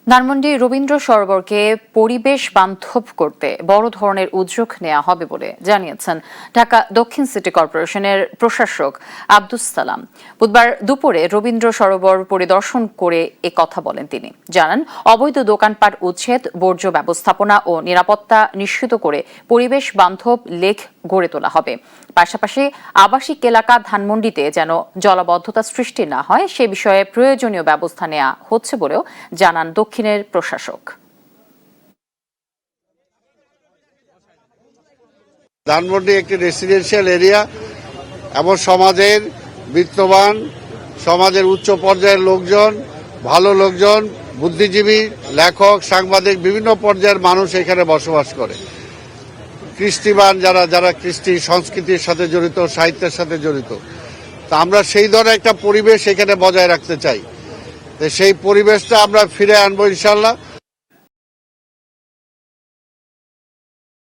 ধানমন্ডি রবীন্দ্র সরোবরকে পরিবেশ বান্ধব করতে বড় ধরনের উদ্যোগ নেওয়া হবে বলে জানিয়েছেন ঢাকা দক্ষিণ সিটি কর্পোরেশনের প্রশাসক আব্দুস সালাম। বুধবার দুপুরে রবীন্দ্র সরোবর পরিদর্শন করে কথা বলেন তিনি। জানান, অবৈধ দোকানপাট উচ্ছেদ, বর্জ্য ব্যবস্থাপনা ও নিরাপত্তা নিশ্চিত করে পরিবেশ বান্ধব লেক গড়ে তোলা হবে। পাশাপাশি আবাসিক এলাকা ধানমন্ডিতে যেন জলাবদ্ধতা সৃষ্টি না হয় সে বিষয়ে প্রয়োজনীয় ব্যবস্থা নেওয়া হচ্ছে বলেও জানান দক্ষিণের প্রশাসক। ধানমন্ডি একটি রেসিডেন্সিয়াল এরিয়া এবং সমাজের বিত্তবান, সমাজের উচ্চ পর্যায়ের লোকজন, ভালো লোকজন, বুদ্ধিজীবী, লেখক, সাংবাদিক, বিভিন্ন পর্যায়ের মানুষ এখানে বসবাস করে। কৃষ্টিবান যারা কৃষ্টি সংস্কৃতির সাথে জড়িত, সাহিত্যের সাথে জড়িত। তা আমরা সেই ধরনের একটা পরিবেশ এখানে বজায় রাখতে চাই। সেই পরিবেশটা আমরা ফিরে আনবো ইনশাল্লাহ।